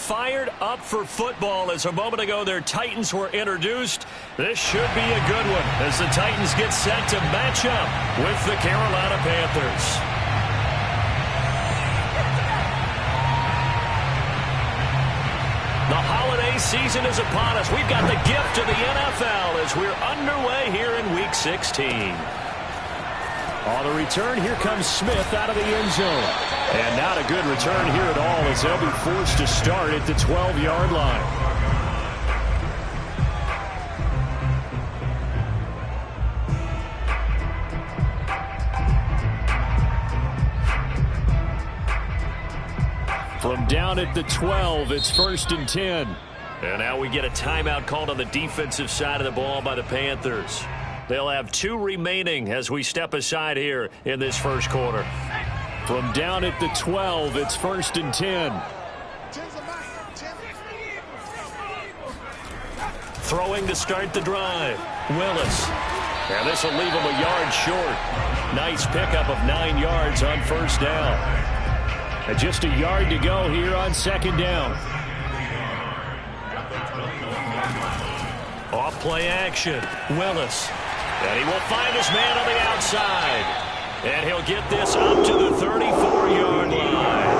fired up for football as a moment ago their Titans were introduced. This should be a good one as the Titans get set to match up with the Carolina Panthers. The holiday season is upon us. We've got the gift of the NFL as we're underway here in Week 16. On the return, here comes Smith out of the end zone. And not a good return here at all as they'll be forced to start at the 12-yard line. From down at the 12, it's 1st and 10. And now we get a timeout called on the defensive side of the ball by the Panthers. They'll have 2 remaining as we step aside here in this first quarter. From down at the 12, it's 1st and 10. Throwing to start the drive. Willis. And this will leave him a yard short. Nice pickup of 9 yards on 1st down. And just a yard to go here on 2nd down. Off play action. Willis. And he will find his man on the outside. And he'll get this up to the 34-yard line.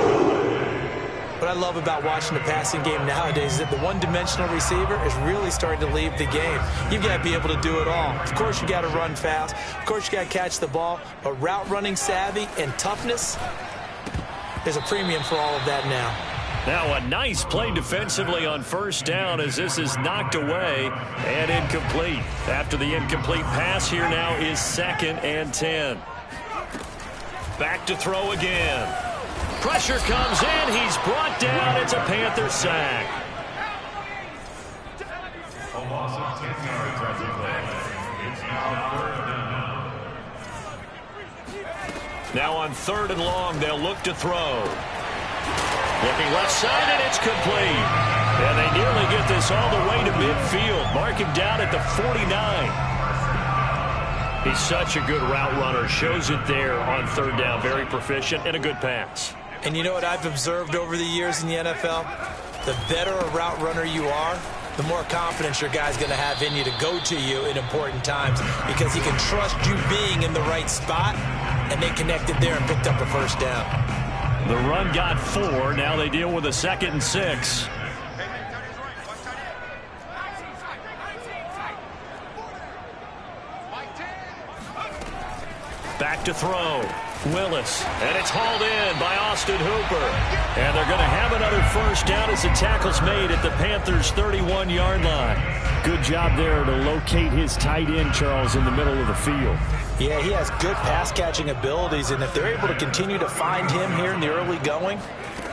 What I love about watching the passing game nowadays is that the one-dimensional receiver is really starting to leave the game. You've got to be able to do it all. Of course, you got to run fast. Of course, you got to catch the ball. But route running savvy and toughness, there's a premium for all of that now. Now a nice play defensively on 1st down as this is knocked away and incomplete. After the incomplete pass, here now is 2nd and 10. Back to throw again. Pressure comes in. He's brought down. It's a Panther sack. Now on 3rd and long, they'll look to throw. Looking left side, and it's complete. And they nearly get this all the way to midfield. Mark him down at the 49. He's such a good route runner. Shows it there on 3rd down. Very proficient and a good pass. And you know what I've observed over the years in the NFL? The better a route runner you are, the more confidence your guy's going to have in you to go to you in important times because he can trust you being in the right spot, and they connected there and picked up a 1st down. The run got 4. Now they deal with a 2nd and 6. Back to throw. Willis. And it's hauled in by Austin Hooper. And they're going to have another 1st down as the tackle's made at the Panthers' 31-yard line. Good job there to locate his tight end, Charles, in the middle of the field. Yeah, he has good pass-catching abilities, and if they're able to continue to find him here in the early going,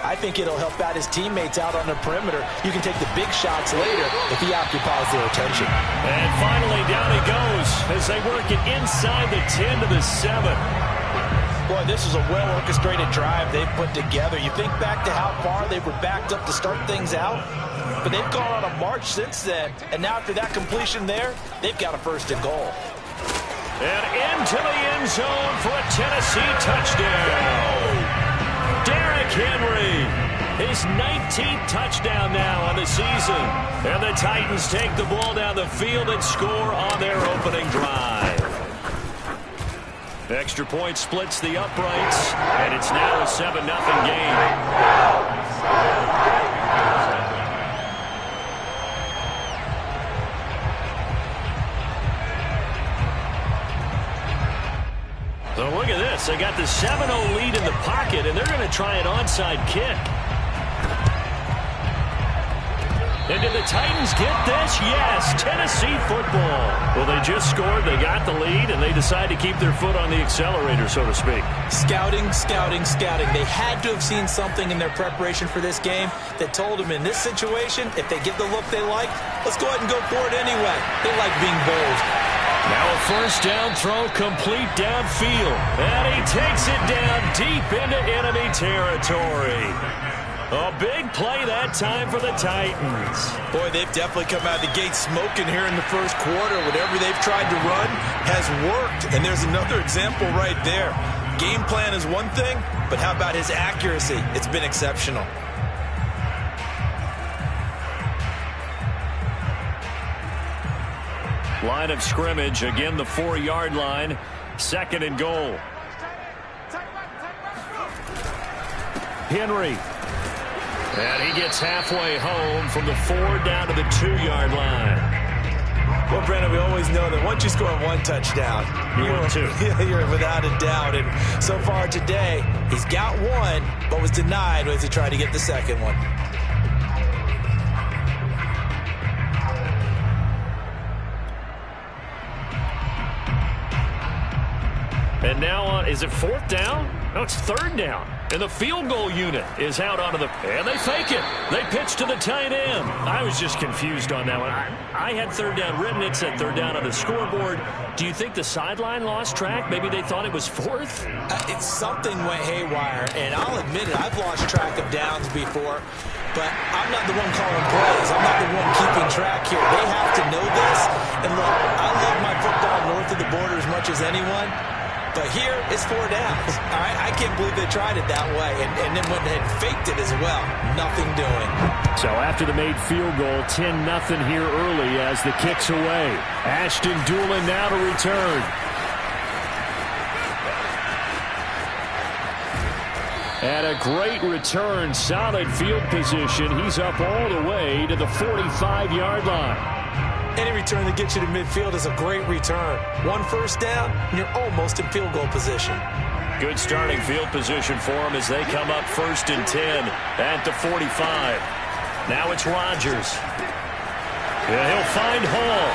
I think it'll help out his teammates out on the perimeter. You can take the big shots later if he occupies their attention. And finally, down he goes as they work it inside the 10 to the 7. Boy, this is a well-orchestrated drive they've put together. You think back to how far they were backed up to start things out, but they've gone on a march since then. And now after that completion there, they've got a 1st and goal. And into the end zone for a Tennessee touchdown. Derrick Henry, his 19th touchdown now on the season. And the Titans take the ball down the field and score on their opening drive. Extra point splits the uprights, and it's now a 7-0 game. So look at this. They got the 7-0 lead in the pocket, and they're going to try an onside kick. And did the Titans get this? Yes, Tennessee football. Well, they just scored, they got the lead, and they decide to keep their foot on the accelerator, so to speak. Scouting, scouting, scouting. They had to have seen something in their preparation for this game that told them in this situation, if they get the look they like, let's go ahead and go for it anyway. They like being bold. Now a 1st down throw complete downfield. And he takes it down deep into enemy territory. A big play that time for the Titans. Boy, they've definitely come out of the gate smoking here in the 1st quarter. Whatever they've tried to run has worked. And there's another example right there. Game plan is one thing, but how about his accuracy? It's been exceptional. Line of scrimmage, again the 4-yard line. 2nd and goal. Henry. And he gets halfway home from the 4 down to the 2-yard line. Well, Brandon, we always know that once you score 1 touchdown, you're without a doubt. And so far today, he's got 1, but was denied as he tried to get the 2nd one. And now, is it 4th down? No, it's 3rd down. And the field goal unit is out onto the... And they fake it. They pitch to the tight end. I was just confused on that one. I had 3rd down written. It said 3rd down on the scoreboard. Do you think the sideline lost track? Maybe they thought it was 4th? It's something went haywire. And I'll admit it, I've lost track of downs before. But I'm not the one calling plays. I'm not the one keeping track here. They have to know this. And look, I love my football north of the border as much as anyone. But here, it's 4 downs. All right, I can't believe they tried it that way. And then went ahead and faked it as well. Nothing doing. So after the made field goal, 10-0 here early as the kick's away. Ashton Doolin now to return. And a great return, solid field position. He's up all the way to the 45-yard line. Any return that gets you to midfield is a great return. 1 first down, and you're almost in field goal position. Good starting field position for him as they come up 1st and 10 at the 45. Now it's Rodgers. And he'll find Hall.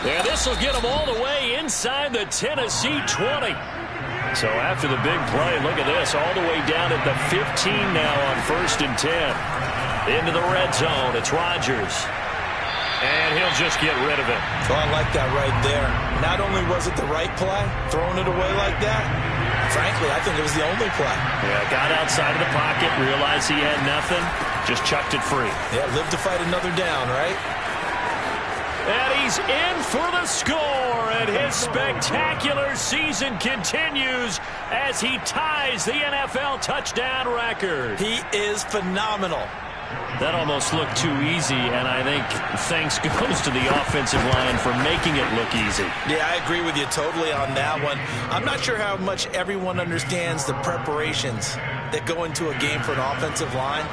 Yeah, this will get him all the way inside the Tennessee 20. So after the big play, look at this, all the way down at the 15 now on 1st and 10. Into the red zone, it's Rodgers. And he'll just get rid of it. Well, I like that right there. Not only was it the right play, throwing it away like that, frankly, I think it was the only play. Yeah, got outside of the pocket, realized he had nothing, just chucked it free. Yeah, live to fight another down, right? And he's in for the score, and his spectacular season continues as he ties the NFL touchdown record. He is phenomenal. That almost looked too easy, and I think thanks goes to the offensive line for making it look easy. Yeah, I agree with you totally on that one. I'm not sure how much everyone understands the preparations that go into a game for an offensive line,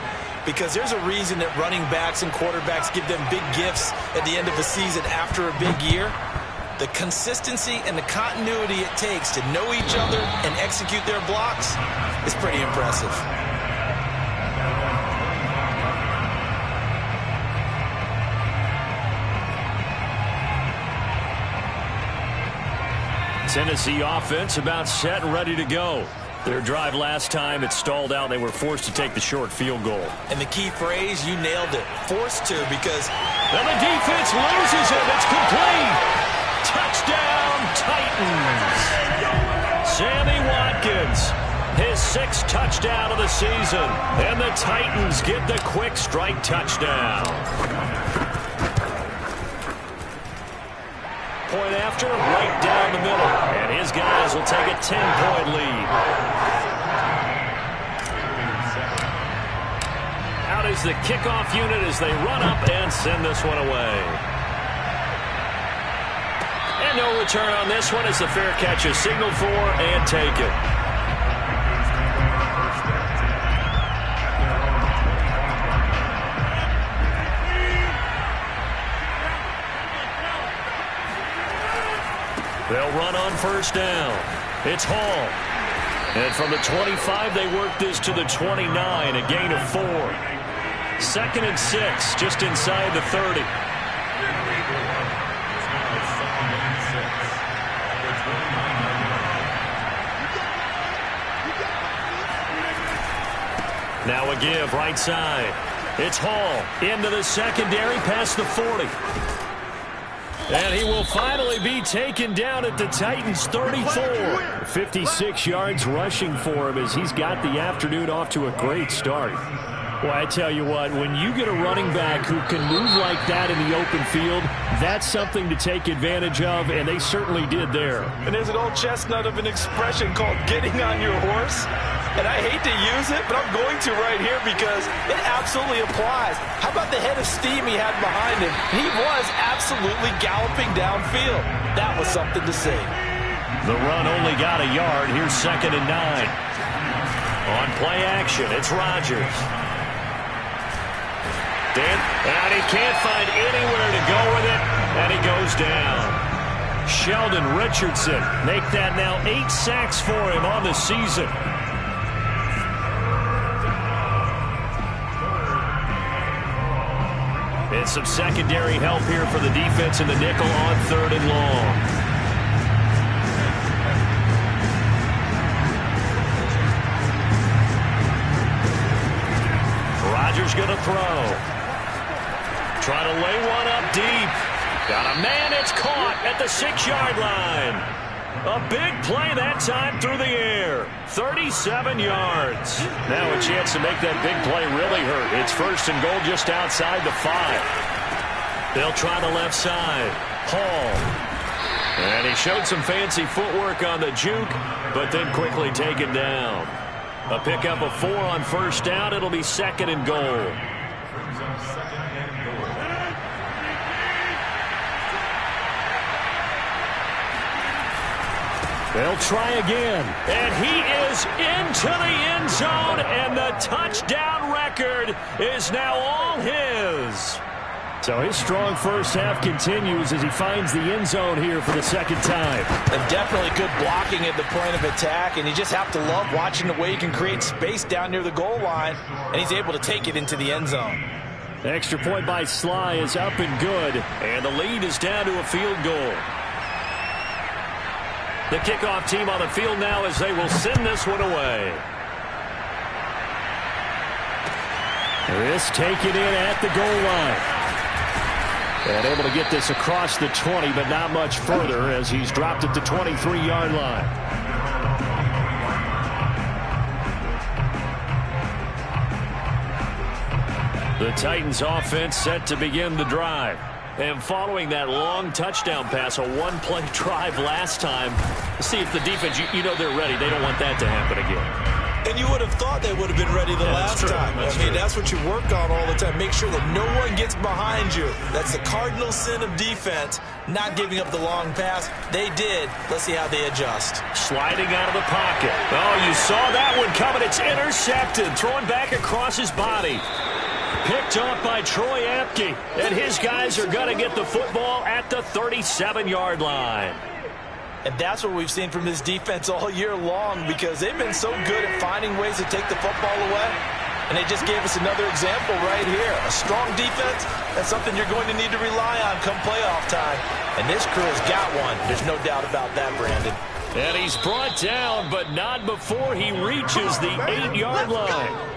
because there's a reason that running backs and quarterbacks give them big gifts at the end of a season after a big year. The consistency and the continuity it takes to know each other and execute their blocks is pretty impressive. Tennessee offense about set and ready to go. Their drive last time, it stalled out. They were forced to take the short field goal. And the key phrase, you nailed it. Forced to, because... And the defense loses it. It's complete. Touchdown, Titans. Sammy Watkins, his 6th touchdown of the season. And the Titans get the quick strike touchdown. Point after, right down the middle. And his guys will take a 10-point lead. Out is the kickoff unit as they run up and send this one away. And no return on this one as the fair catch is signaled for and taken. They'll run on 1st down. It's Hall. And from the 25, they work this to the 29, a gain of 4. 2nd and 6, just inside the 30. Now a give, right side. It's Hall into the secondary past the 40. And he will finally be taken down at the Titans' 34. 56 yards rushing for him as he's got the afternoon off to a great start. Well, I tell you what, when you get a running back who can move like that in the open field, that's something to take advantage of, and they certainly did there. And there's an old chestnut of an expression called getting on your horse. And I hate to use it, but I'm going to right here because it absolutely applies. How about the head of steam he had behind him? He was absolutely galloping downfield. That was something to see. The run only got a yard. Here's 2nd and 9. On play action, it's Rodgers. And he can't find anywhere to go with it, and he goes down. Sheldon Richardson make that now 8 sacks for him on the season. And some secondary help here for the defense in the nickel on 3rd and long. Rodgers going to throw. Trying to lay one up deep. Got a man, it's caught at the 6-yard line. A big play that time through the air. 37 yards. Now a chance to make that big play really hurt. It's 1st and goal just outside the 5. They'll try the left side. Hall. And he showed some fancy footwork on the juke, but then quickly taken down. A pickup of 4 on 1st down. It'll be 2nd and goal. They'll try again. And he is into the end zone, and the touchdown record is now all his. So his strong first half continues as he finds the end zone here for the 2nd time. And definitely good blocking at the point of attack, and you just have to love watching the way he can create space down near the goal line, and he's able to take it into the end zone. The extra point by Sly is up and good, and the lead is down to a field goal. The kickoff team on the field now as they will send this one away. This taken in at the goal line. And able to get this across the 20, but not much further as he's dropped at the 23-yard line. The Titans offense set to begin the drive. And following that long touchdown pass, a one-play drive last time, see if the defense, you know they're ready. They don't want that to happen again. And you would have thought they would have been ready the last time. I mean, that's what you work on all the time. Make sure that no one gets behind you. That's the cardinal sin of defense, not giving up the long pass. They did. Let's see how they adjust. Sliding out of the pocket. Oh, you saw that one coming. It's intercepted. Throwing back across his body. Picked off by Troy Apke, and his guys are going to get the football at the 37-yard line. And that's what we've seen from this defense all year long, because they've been so good at finding ways to take the football away. And they just gave us another example right here. A strong defense, that's something you're going to need to rely on come playoff time. And this crew has got one. There's no doubt about that, Brandon. And he's brought down, but not before he reaches the 8-yard line.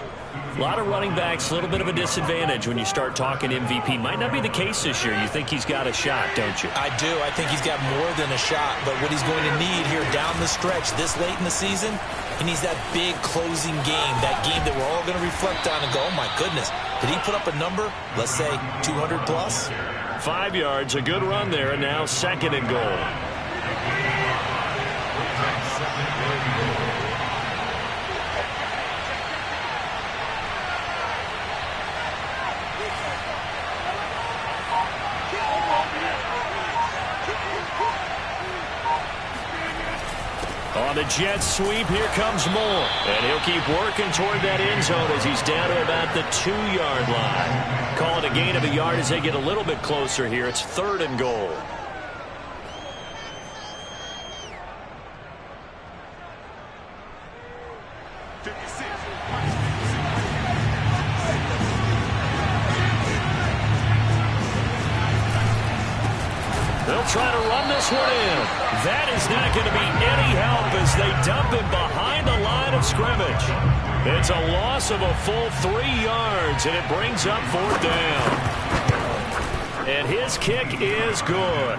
A lot of running backs, a little bit of a disadvantage when you start talking MVP. Might not be the case this year. You think he's got a shot, don't you? I do. I think he's got more than a shot. But what he's going to need here down the stretch this late in the season, he needs that big closing game, that game that we're all going to reflect on and go, oh, my goodness, did he put up a number, let's say 200 plus? 5 yards, a good run there, and now 2nd and goal. On the jet sweep, here comes Moore. And he'll keep working toward that end zone as he's down to about the 2-yard line. Call it a gain of a yard as they get a little bit closer here. It's 3rd and goal. They'll try to run this one in. That is not going to be any help as they dump him behind the line of scrimmage. It's a loss of a full 3 yards, and it brings up 4th down. And his kick is good.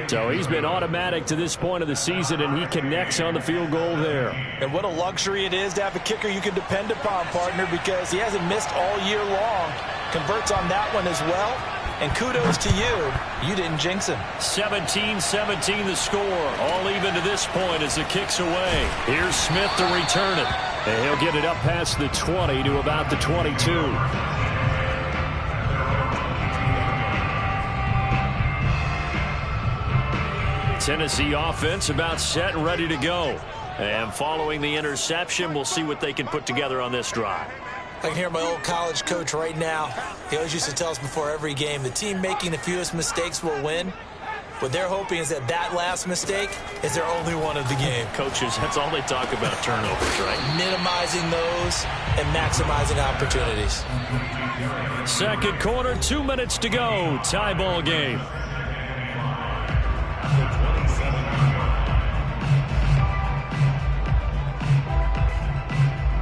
So he's been automatic to this point of the season, and he connects on the field goal there. And what a luxury it is to have a kicker you can depend upon, partner, because he hasn't missed all year long. Converts on that one as well. And kudos to you. You didn't jinx him. 17-17 the score. All even to this point as the kick's away. Here's Smith to return it. And he'll get it up past the 20 to about the 22. Tennessee offense about set and ready to go. And following the interception, we'll see what they can put together on this drive. I can hear my old college coach right now. He always used to tell us before every game, the team making the fewest mistakes will win. What they're hoping is that that last mistake is their only one of the game. Coaches, that's all they talk about, turnovers, right? Minimizing those and maximizing opportunities. Second quarter, 2 minutes to go. Tie ball game.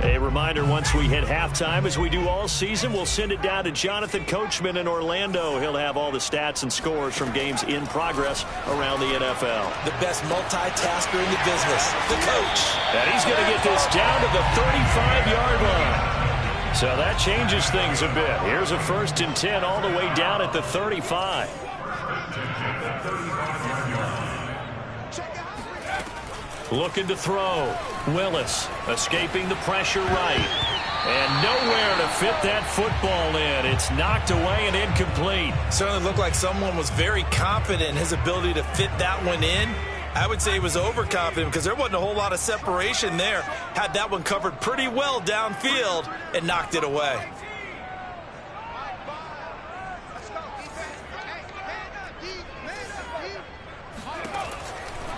A reminder, once we hit halftime, as we do all season, we'll send it down to Jonathan Coachman in Orlando. He'll have all the stats and scores from games in progress around the NFL. The best multitasker in the business, the coach. And he's going to get this down to the 35-yard line. So that changes things a bit. Here's a 1st and 10 all the way down at the 35. Looking to throw. Willis escaping the pressure right. And nowhere to fit that football in. It's knocked away and incomplete. Certainly looked like someone was very confident in his ability to fit that one in. I would say he was overconfident because there wasn't a whole lot of separation there. Had that one covered pretty well downfield and knocked it away.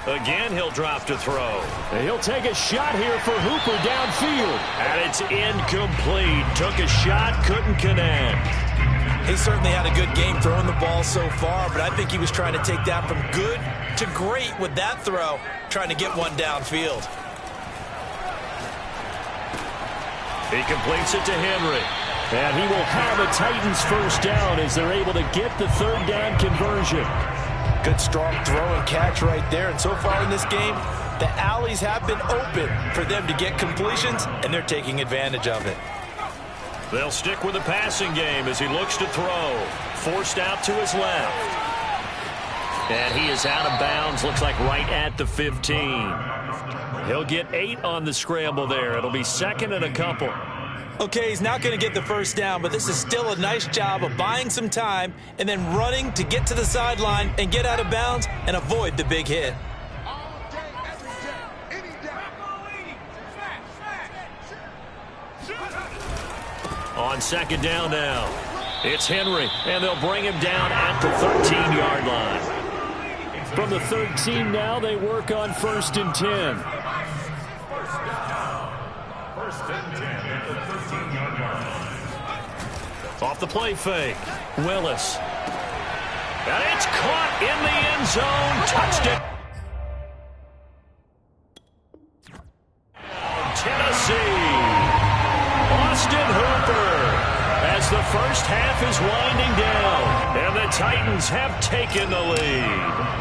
Again, he'll drop to throw. And he'll take a shot here for Hooper downfield. And it's incomplete. Took a shot, couldn't connect. He certainly had a good game throwing the ball so far, but I think he was trying to take that from good to great with that throw, trying to get one downfield. He completes it to Henry. And he will have a Titans first down as they're able to get the 3rd down conversion. Good strong throw and catch right there. And so far in this game, the alleys have been open for them to get completions, and they're taking advantage of it. They'll stick with the passing game as he looks to throw. Forced out to his left. And he is out of bounds, looks like right at the 15. He'll get 8 on the scramble there. It'll be 2nd and a couple. Okay, he's not going to get the first down, but this is still a nice job of buying some time and then running to get to the sideline and get out of bounds and avoid the big hit. On 2nd down now, it's Henry, and they'll bring him down at the 13-yard line. From the 13 now, they work on 1st and 10. Off the play fake. Willis. And it's caught in the end zone. Touched it. Tennessee. Austin Hooper. As the first half is winding down. And the Titans have taken the lead.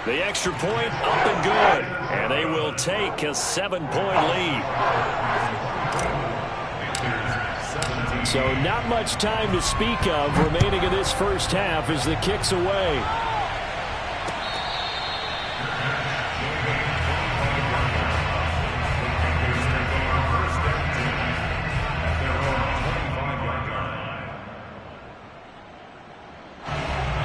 The extra point up and good. And they will take a 7-point lead. So not much time to speak of remaining in this first half as the kick's away.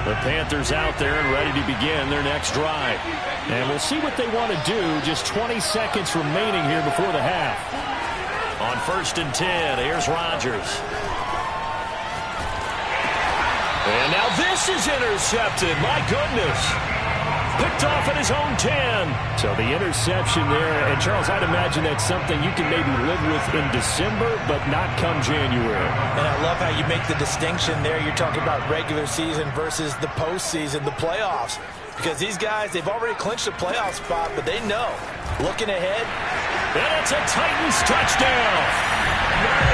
The Panthers out there and ready to begin their next drive. And we'll see what they want to do. Just 20 seconds remaining here before the half. On 1st and 10, here's Rodgers. And now this is intercepted. My goodness. Picked off at his own 10. So the interception there. And, Charles, I'd imagine that's something you can maybe live with in December, but not come January. And I love how you make the distinction there. You're talking about regular season versus the postseason, the playoffs. Because these guys, they've already clinched a playoff spot, but they know. Looking ahead. And it's a Titans touchdown.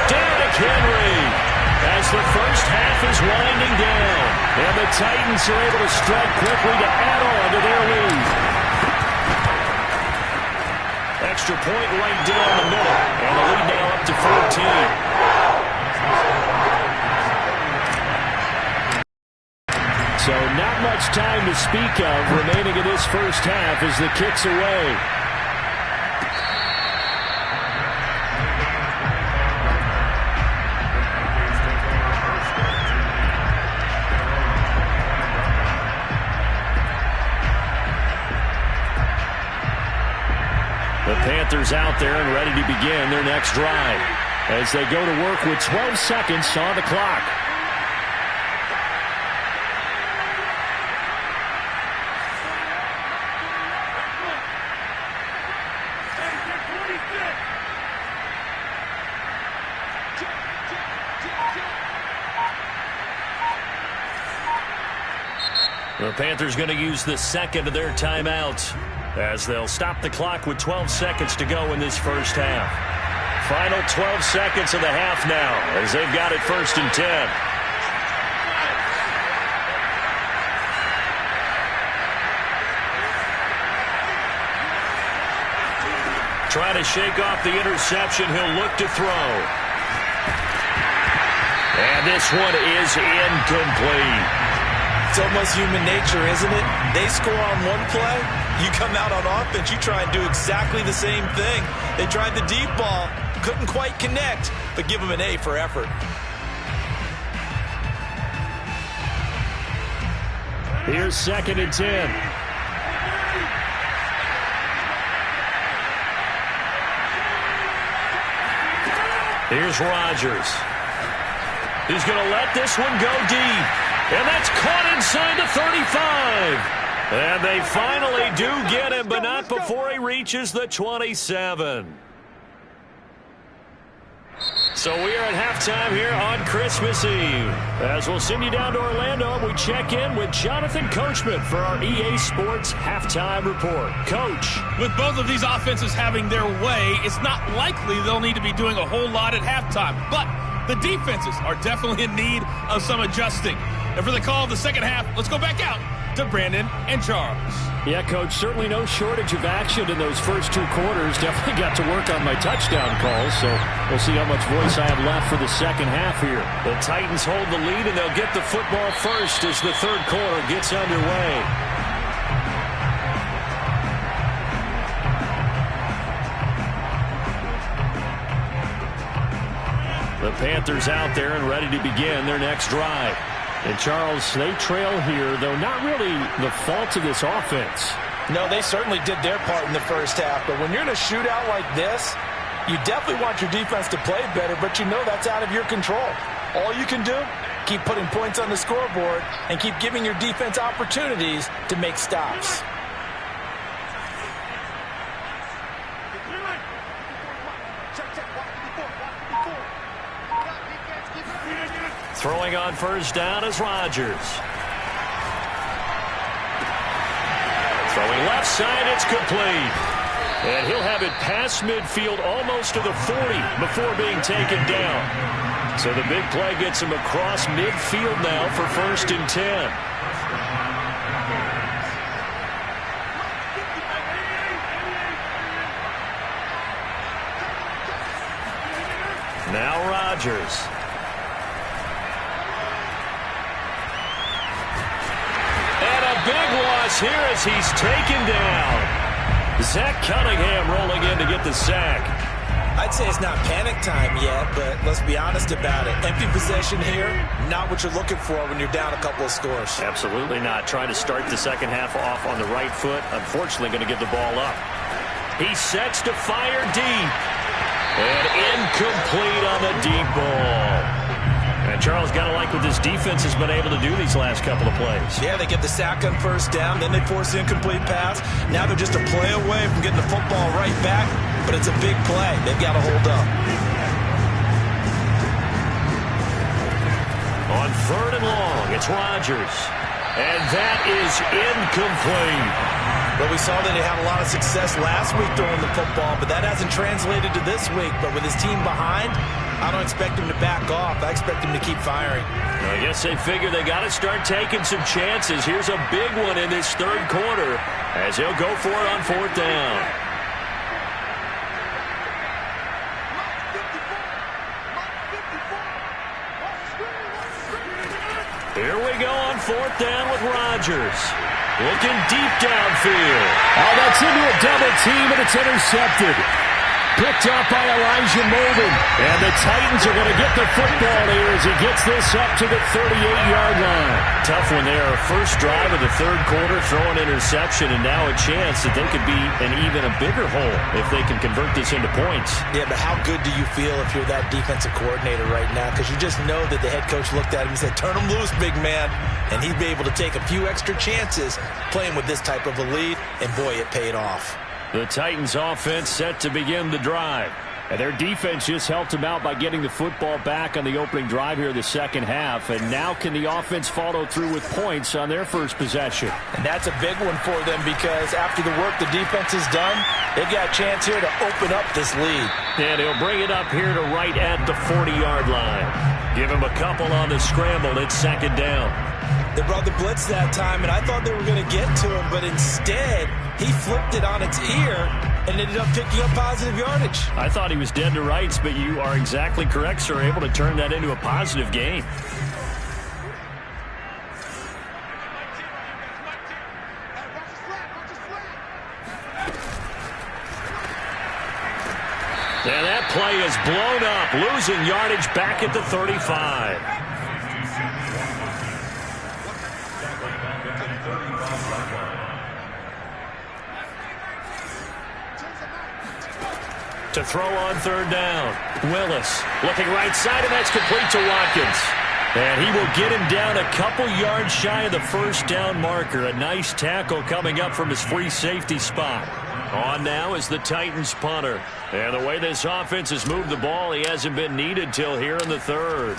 Derrick Henry. As the first half is winding down. And the Titans are able to strike quickly to add on to their lead. Extra point right down the middle. And the lead now up to 14. not much time to speak of remaining in this first half as the kick's away. The Panthers out there and ready to begin their next drive as they go to work with 12 seconds on the clock. The Panthers going to use the second of their timeouts as they'll stop the clock with 12 seconds to go in this first half. Final 12 seconds of the half now as they've got it 1st and 10. Trying to shake off the interception. He'll look to throw. And this one is incomplete. It's almost human nature, isn't it? They score on one play, you come out on offense, you try and do exactly the same thing. They tried the deep ball, couldn't quite connect, but give them an A for effort. Here's 2nd and 10. Here's Rodgers. He's going to let this one go deep. And that's caught inside the 35. And they finally do get him, but not before he reaches the 27. So we are at halftime here on Christmas Eve. As we'll send you down to Orlando, we check in with Jonathan Coachman for our EA Sports Halftime Report. Coach. With both of these offenses having their way, it's not likely they'll need to be doing a whole lot at halftime. But the defenses are definitely in need of some adjusting. And for the call of the second half, let's go back out to Brandon and Charles. Yeah, Coach, certainly no shortage of action in those first 2 quarters. Definitely got to work on my touchdown calls, so we'll see how much voice I have left for the second half here. The Titans hold the lead, and they'll get the football first as the third quarter gets underway. The Panthers out there and ready to begin their next drive. And, Charles, they trail here, though not really the fault of this offense. No, they certainly did their part in the first half. But when you're in a shootout like this, you definitely want your defense to play better, but you know that's out of your control. All you can do, keep putting points on the scoreboard and keep giving your defense opportunities to make stops. Throwing on first down is Rodgers. Throwing left side, it's complete. And he'll have it past midfield almost to the 40 before being taken down. So the big play gets him across midfield now for 1st and 10. Now Rodgers. Big loss here as he's taken down. Zach Cunningham rolling in to get the sack. I'd say it's not panic time yet, but let's be honest about it. Empty possession here, not what you're looking for when you're down a couple of scores. Absolutely not. Trying to start the second half off on the right foot. Unfortunately, going to give the ball up. He sets to fire deep. And incomplete on the deep ball. And Charles, got to like what this defense has been able to do these last couple of plays. Yeah, they get the sack on first down, then they force the incomplete pass. Now they're just a play away from getting the football right back, but it's a big play. They've got to hold up. On 3rd and long, it's Rodgers. And that is incomplete. Well, we saw that he had a lot of success last week throwing the football, but that hasn't translated to this week. But with his team behind, I don't expect him to back off. I expect him to keep firing. I guess they figure they got to start taking some chances. Here's a big one in this third quarter as he'll go for it on 4th down. Here we go on fourth down with Rodgers. Looking deep downfield. Oh, that's into a double team, and it's intercepted. Picked up by Elijah Molden. And the Titans are going to get the football here as he gets this up to the 38-yard line. Tough one there. First drive of the third quarter, throw an interception, and now a chance that they could be in even a bigger hole if they can convert this into points. Yeah, but how good do you feel if you're that defensive coordinator right now? Because you just know that the head coach looked at him and said, turn him loose, big man. And he'd be able to take a few extra chances playing with this type of a lead, and boy, it paid off. The Titans offense set to begin the drive. And their defense just helped them out by getting the football back on the opening drive here in the second half. And now can the offense follow through with points on their first possession? And that's a big one for them because after the work the defense has done, they've got a chance here to open up this lead. And he'll bring it up here to right at the 40-yard line. Give him a couple on the scramble. It's second down. They brought the blitz that time, and I thought they were going to get to him, but instead he flipped it on its ear and ended up picking up positive yardage. I thought he was dead to rights, but you are exactly correct, sir. Able to turn that into a positive gain. And that play is blown up, losing yardage back at the 35. To throw on third down. Willis looking right side, and that's complete to Watkins. And he will get him down a couple yards shy of the first down marker. A nice tackle coming up from his free safety spot. On now is the Titans punter. And the way this offense has moved the ball, he hasn't been needed till here in the third.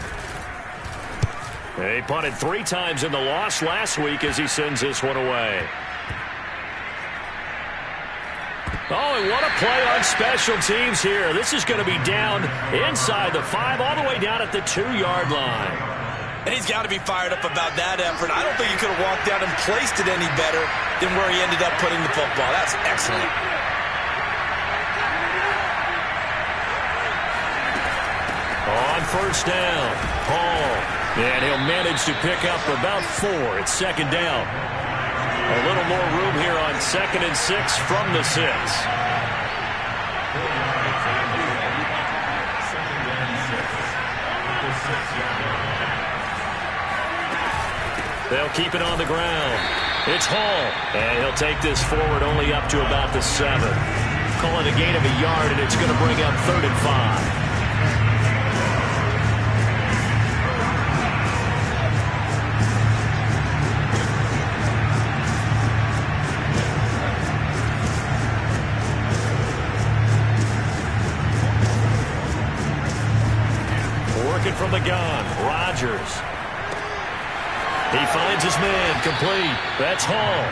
He punted 3 times in the loss last week as he sends this one away. Oh, and what a play on special teams here. This is going to be down inside the 5, all the way down at the 2-yard line. And he's got to be fired up about that effort. I don't think he could have walked down and placed it any better than where he ended up putting the football. That's excellent. On first down, Hall. And he'll manage to pick up about 4. It's second down. A little more room here on 2nd and 6 from the 6. They'll keep it on the ground. It's Hall. And he'll take this forward only up to about the 7. Call it a gain of a yard, and it's going to bring up 3rd and 5. From the gun, Rodgers. He finds his man, complete. That's Hall.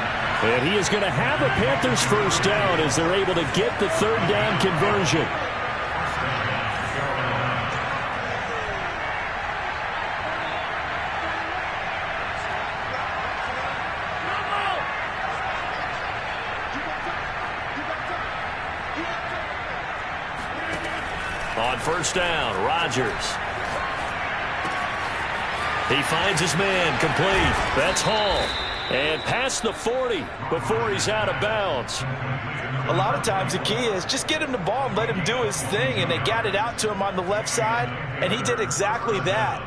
And he is going to have a Panthers first down as they're able to get the 3rd down conversion. On first down, Rodgers. He finds his man, complete. That's Hall. And past the 40 before he's out of bounds. A lot of times the key is just get him the ball and let him do his thing. And they got it out to him on the left side, and he did exactly that.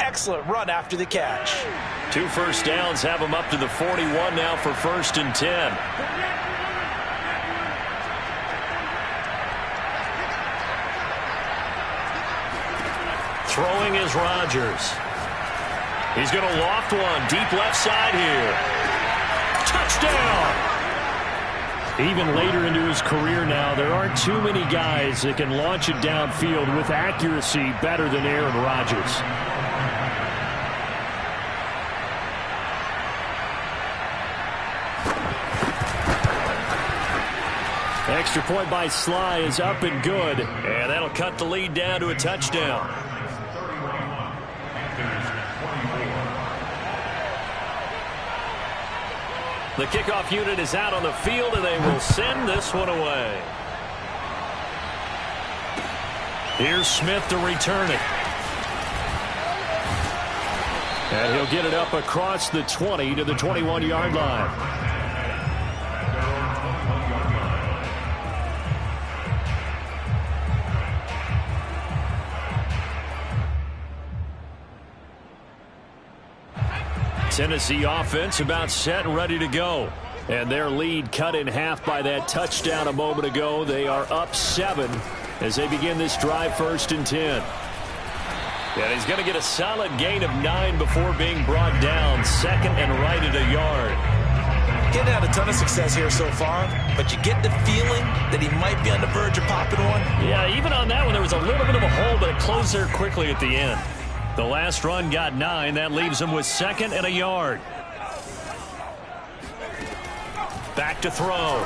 Excellent run after the catch. 2 first downs have him up to the 41 now for 1st and 10. Throwing is Rodgers. He's going to loft one deep left side here. Touchdown! Even later into his career now, there aren't too many guys that can launch it downfield with accuracy better than Aaron Rodgers. Extra point by Sly is up and good. And that'll cut the lead down to a touchdown. The kickoff unit is out on the field, and they will send this one away. Here's Smith to return it. And he'll get it up across the 20 to the 21-yard line. Tennessee offense about set and ready to go. And their lead cut in half by that touchdown a moment ago. They are up 7 as they begin this drive, 1st and 10. And he's going to get a solid gain of 9 before being brought down. 2nd and right at a yard. Getting had a ton of success here so far, but you get the feeling that he might be on the verge of popping one. Yeah, even on that one, there was a little bit of a hole, but it closed there quickly at the end. The last run got 9. That leaves him with 2nd and a yard. Back to throw.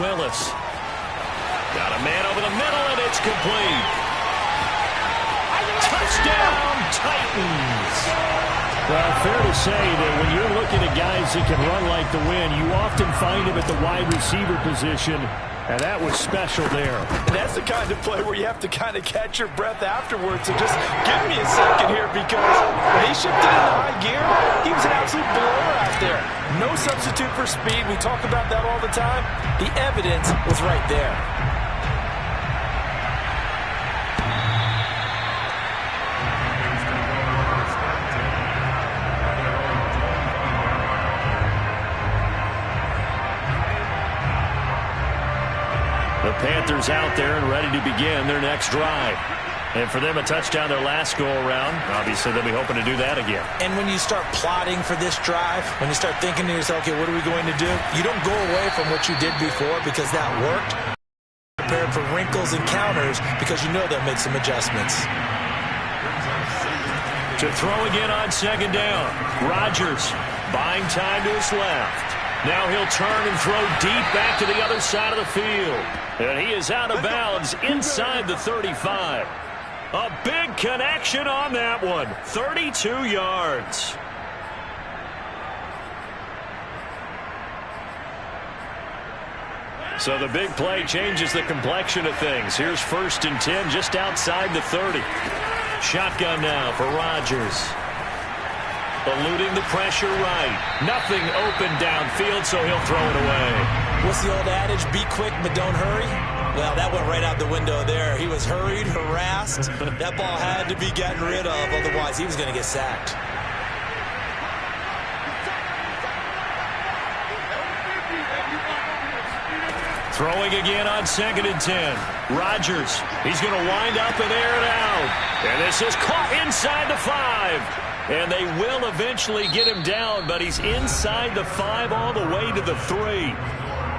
Willis. Got a man over the middle, and it's complete. Touchdown, Titans. Well, fair to say that when you're looking at guys that can run like the wind, you often find them at the wide receiver position, and that was special there. And that's the kind of play where you have to kind of catch your breath afterwards. So just give me a second here, because when he shifted into high gear, he was an absolute blower out there. No substitute for speed. We talk about that all the time. The evidence was right there. The Panthers out there and ready to begin their next drive. And for them, a touchdown their last go-around. Obviously, they'll be hoping to do that again. And when you start plotting for this drive, when you start thinking to yourself, okay, what are we going to do? You don't go away from what you did before because that worked. Prepared for wrinkles and counters because you know they'll make some adjustments. To throw again on 2nd down. Rodgers buying time to his left. Now he'll turn and throw deep back to the other side of the field. And he is out of bounds inside the 35. A big connection on that one. 32 yards. So the big play changes the complexion of things. Here's 1st and 10 just outside the 30. Shotgun now for Rodgers. Eluding the pressure right. Nothing open downfield, so he'll throw it away. What's the old adage? Be quick, but don't hurry. Well, that went right out the window there. He was hurried, harassed. That ball had to be gotten rid of, otherwise he was going to get sacked. Throwing again on 2nd and 10. Rodgers. He's going to wind up and air it out. And this is caught inside the 5. And they will eventually get him down, but he's inside the 5 all the way to the 3.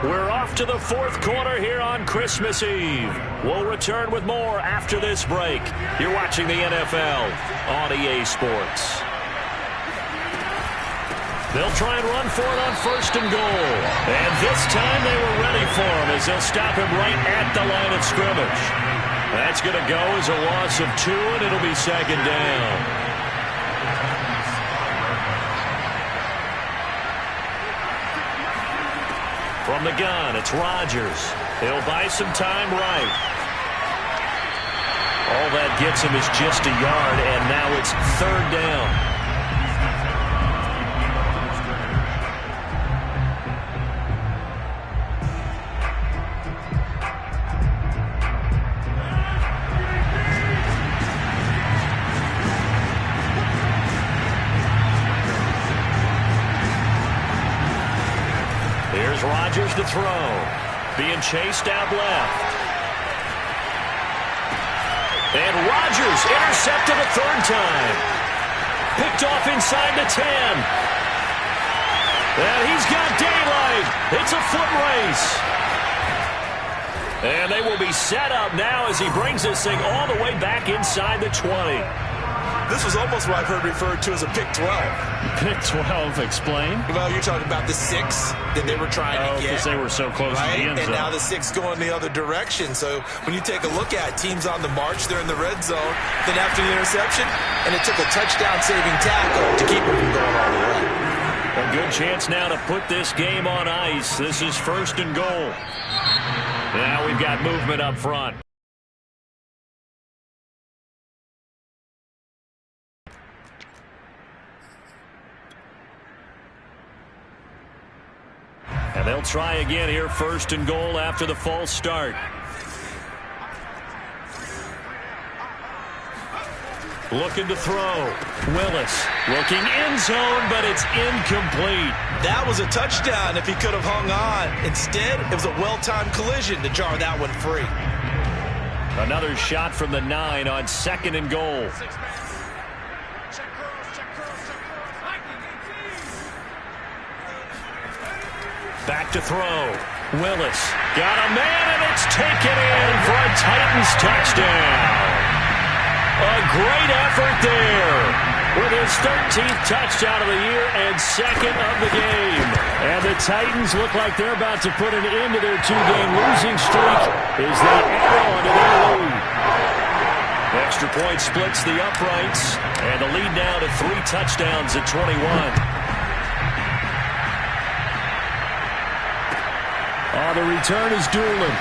We're off to the 4th quarter here on Christmas Eve. We'll return with more after this break. You're watching the NFL on EA Sports. They'll try and run for it on 1st and goal. And this time they were ready for him as they'll stop him right at the line of scrimmage. That's going to go as a loss of 2, and it'll be 2nd down. From the gun, it's Rodgers. He'll buy some time right. All that gets him is just a yard, and now it's 3rd down. Here's Rodgers to throw. Being chased out left. And Rodgers intercepted a 3rd time. Picked off inside the 10. And he's got daylight. It's a foot race. And they will be set up now as he brings this thing all the way back inside the 20. This was almost what I've heard referred to as a pick 12. Pick 12, explain. Well, you're talking about the 6 that they were trying to get. Because they were so close to the end zone. And now the 6 going the other direction. So when you take a look at teams on the march, they're in the red zone. Then after the interception, and it took a touchdown-saving tackle to keep them from going all the way. A good chance now to put this game on ice. This is 1st and goal. Now we've got movement up front. try again here, 1st and goal after the false start. Looking to throw. Willis looking end zone, but it's incomplete. That was a touchdown if he could have hung on. Instead, it was a well-timed collision to jar that one free. Another shot from the 9 on 2nd and goal. Back to throw. Willis got a man, and it's taken in for a Titans touchdown. A great effort there with his 13th touchdown of the year and 2nd of the game. And the Titans look like they're about to put an end to their 2-game losing streak as they add on to their lead. Extra point splits the uprights, and the lead now to 3 touchdowns at 21. The return is Doolin.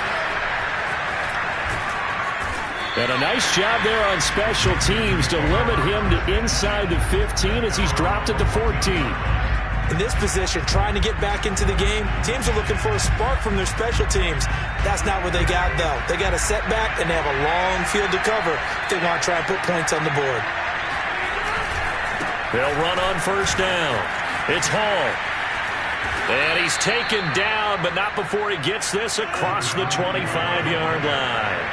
And a nice job there on special teams to limit him to inside the 15 as he's dropped at the 14. In this position, trying to get back into the game, teams are looking for a spark from their special teams. That's not what they got, though. They got a setback, and they have a long field to cover if they want to try and put points on the board. They'll run on 1st down. It's Hall. And he's taken down, but not before he gets this across the 25-yard line.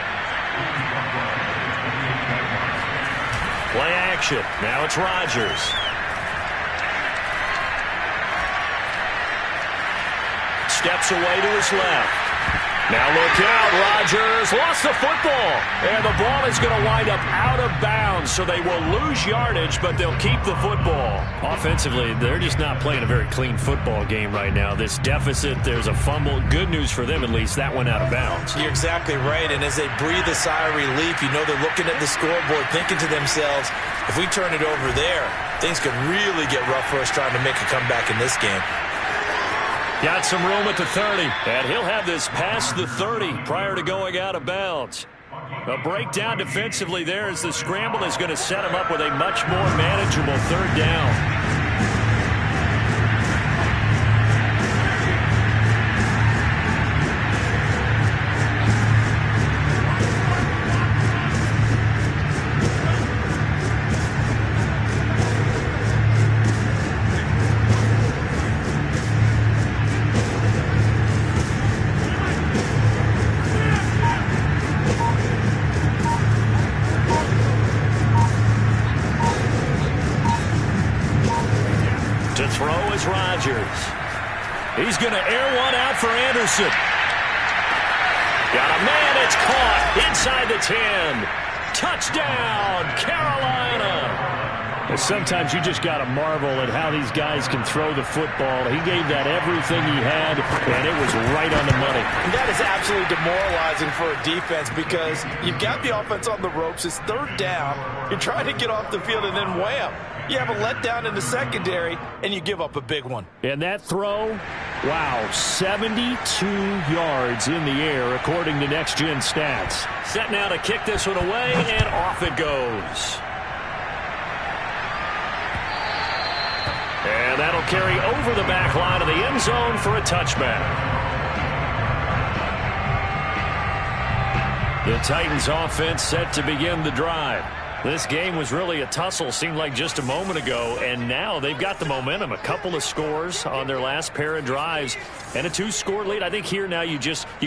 Play action. Now it's Rodgers. Steps away to his left. Now look out. Rodgers lost the football. And the ball is going to wind up out of bounds, so they will lose yardage, but they'll keep the football. Offensively, they're just not playing a very clean football game right now. This deficit, there's a fumble. Good news for them, at least. That went out of bounds. You're exactly right, and as they breathe a sigh of relief, you know they're looking at the scoreboard, thinking to themselves, if we turn it over there, things could really get rough for us trying to make a comeback in this game. Got some room at the 30, and he'll have this past the 30 prior to going out of bounds. A breakdown defensively there as the scramble is going to set him up with a much more manageable 3rd down. Rodgers. He's going to air one out for Anderson. Got a man, it's caught inside the 10. Touchdown, Carolina. And sometimes you just got to marvel at how these guys can throw the football. He gave that everything he had, and it was right on the money. And that is absolutely demoralizing for a defense because you've got the offense on the ropes. It's 3rd down. You're trying to get off the field, and then wham. You have a letdown in the secondary, and you give up a big one. And that throw, wow, 72 yards in the air, according to Next Gen Stats. Set now to kick this one away, and off it goes. And that'll carry over the back line of the end zone for a touchback. The Titans offense set to begin the drive. This game was really a tussle, seemed like just a moment ago, and now they've got the momentum. A couple of scores on their last pair of drives and a 2-score lead. I think here now you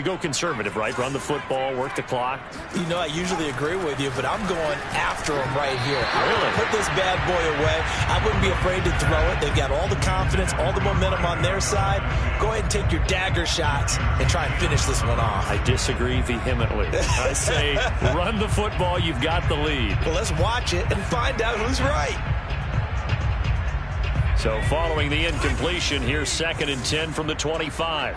go conservative, right? Run the football, work the clock. You know, I usually agree with you, but I'm going after them right here. Really? Put this bad boy away. I wouldn't be afraid to throw it. They've got all the confidence, all the momentum on their side. Go ahead and take your dagger shots and try and finish this one off. I disagree vehemently. I say run the football. You've got the lead. Well, let's watch it and find out who's right. So following the incompletion, here's 2nd and 10 from the 25.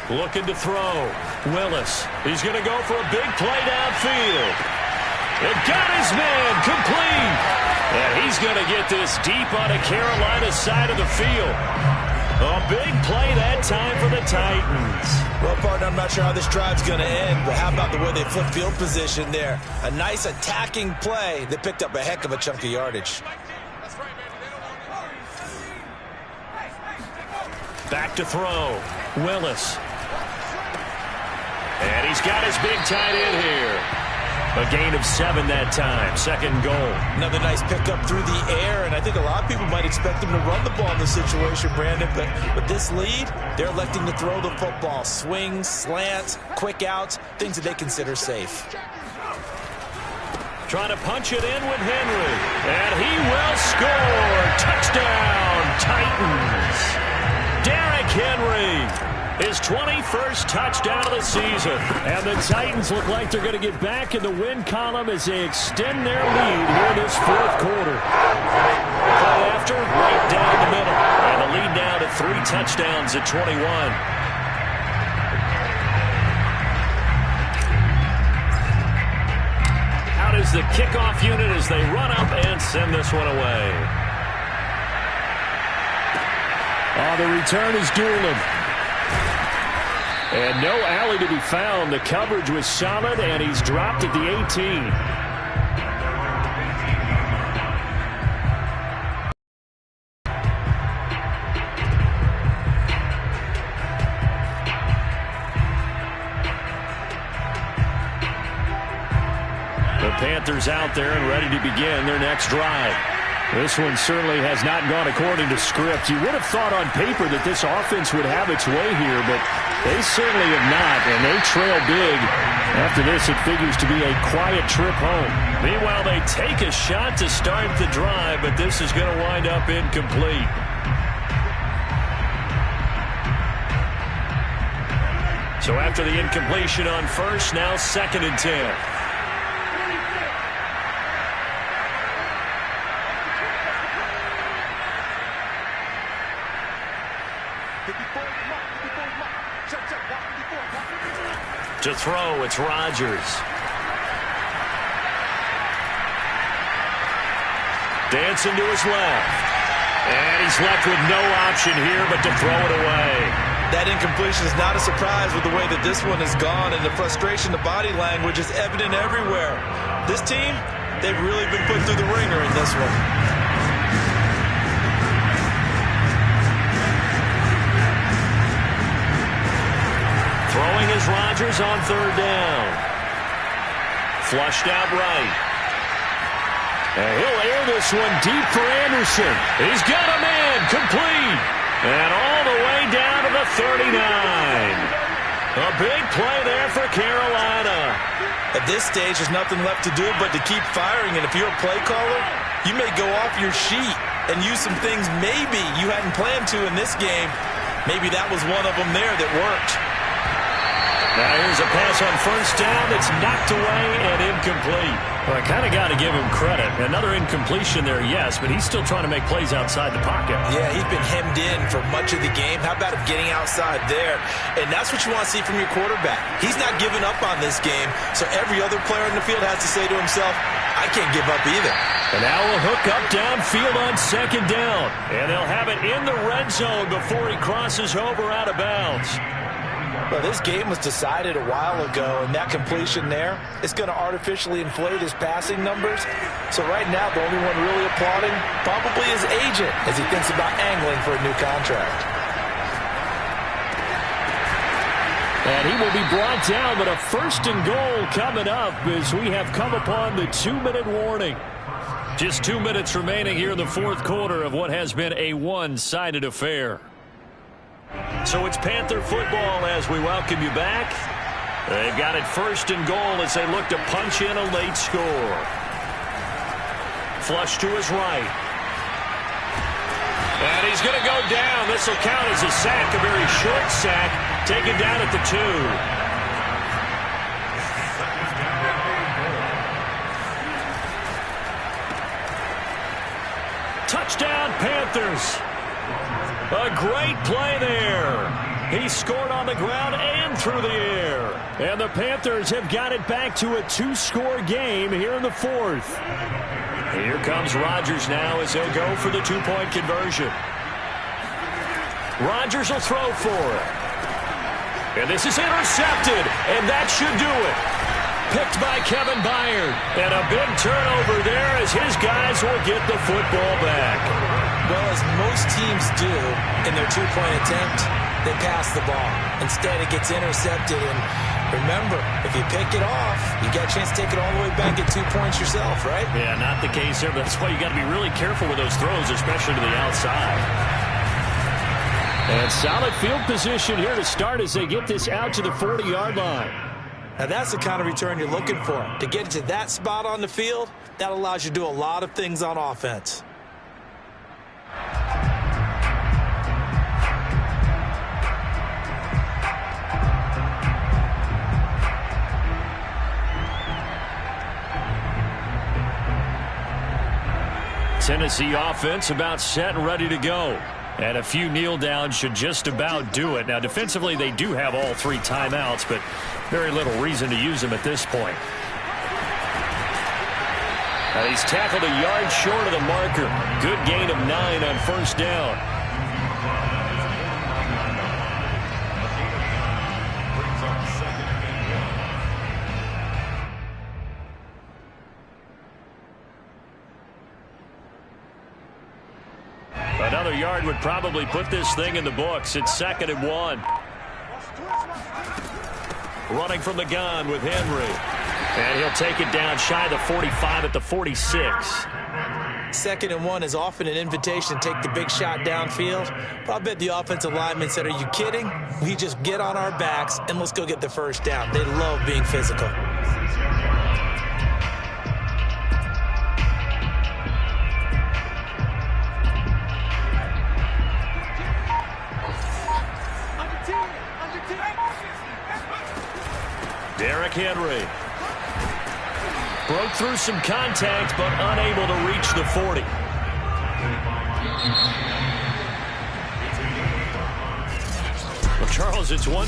Looking to throw. Willis. He's going to go for a big play downfield. And got his man complete. And he's going to get this deep on the Carolina side of the field. A big play that time for the Titans. Well, partner, I'm not sure how this drive's going to end, but how about the way they flip field position there? A nice attacking play that picked up a heck of a chunk of yardage. Back to throw. Willis. And he's got his big tight end here. A gain of 7 that time. Second goal. Another nice pickup through the air, and I think a lot of people might expect them to run the ball in this situation, Brandon, but with this lead, they're electing to throw the football. Swings, slants, quick outs, things that they consider safe. Trying to punch it in with Henry. And he will score. Touchdown, Titans. Derrick Henry. His 21st touchdown of the season. And the Titans look like they're going to get back in the win column as they extend their lead here in this fourth quarter. Play after, right down the middle. And the lead now to 3 touchdowns at 21. Out is the kickoff unit as they run up and send this one away. The return is Doolin. And no alley to be found. The coverage was solid, and he's dropped at the 18. The Panthers out there and ready to begin their next drive. This one certainly has not gone according to script. You would have thought on paper that this offense would have its way here, but they certainly have not, and they trail big. After this, it figures to be a quiet trip home. Meanwhile, they take a shot to start the drive, but this is going to wind up incomplete. So after the incompletion on first, now 2nd and 10. To throw, it's Rodgers. Dancing to his left. And he's left with no option here but to throw it away. That incompletion is not a surprise with the way that this one has gone, and the frustration, the body language is evident everywhere. This team, they've really been put through the ringer in this one. Throwing is Rodgers on 3rd down. Flushed out right. And he'll air this one deep for Anderson. He's got a man complete. And all the way down to the 39. A big play there for Carolina. At this stage, there's nothing left to do but to keep firing. And if you're a play caller, you may go off your sheet and use some things maybe you hadn't planned to in this game. Maybe that was one of them there that worked. Now here's a pass on 1st down that's knocked away and incomplete. Well, I kind of got to give him credit. Another incompletion there, yes, but he's still trying to make plays outside the pocket. Yeah, he's been hemmed in for much of the game. How about him getting outside there? And that's what you want to see from your quarterback. He's not giving up on this game, so every other player in the field has to say to himself, I can't give up either. And now we'll hook up downfield on 2nd down. And they'll have it in the red zone before he crosses over out of bounds. Well, this game was decided a while ago, and that completion there is going to artificially inflate his passing numbers. So right now, the only one really applauding probably his agent as he thinks about angling for a new contract. And he will be brought down, but a 1st and goal coming up as we have come upon the 2-minute warning. Just 2 minutes remaining here in the 4th quarter of what has been a one-sided affair. So it's Panther football as we welcome you back. They've got it 1st and goal as they look to punch in a late score. Flush to his right. And he's going to go down. This will count as a sack, a very short sack, taken down at the 2. Touchdown, Panthers. A great play there. He scored on the ground and through the air. And the Panthers have got it back to a 2-score game here in the 4th. Here comes Rodgers now as he'll go for the 2-point conversion. Rodgers will throw for it. And this is intercepted, and that should do it. Picked by Kevin Byard. And a big turnover there as his guys will get the football back. Well, as most teams do in their two-point attempt, they pass the ball. Instead, it gets intercepted. And remember, if you pick it off, you got a chance to take it all the way back at 2 points yourself, right? Yeah, not the case there. But that's why you got to be really careful with those throws, especially to the outside. And solid field position here to start as they get this out to the 40-yard line. Now, that's the kind of return you're looking for. To get to that spot on the field, that allows you to do a lot of things on offense. Tennessee offense about set and ready to go. And a few kneel downs should just about do it. Now, defensively, they do have all 3 timeouts, but very little reason to use them at this point. Now, he's tackled a yard short of the marker. Good gain of 9 on first down. Another yard would probably put this thing in the books. It's 2nd and 1. Running from the gun with Henry. And he'll take it down shy of the 45 at the 46. 2nd and 1 is often an invitation to take the big shot downfield. But I bet the offensive linemen said, are you kidding? We just get on our backs and let's go get the first down. They love being physical. Derrick Henry. Broke through some contact, but unable to reach the 40. Well, Charles, it's one.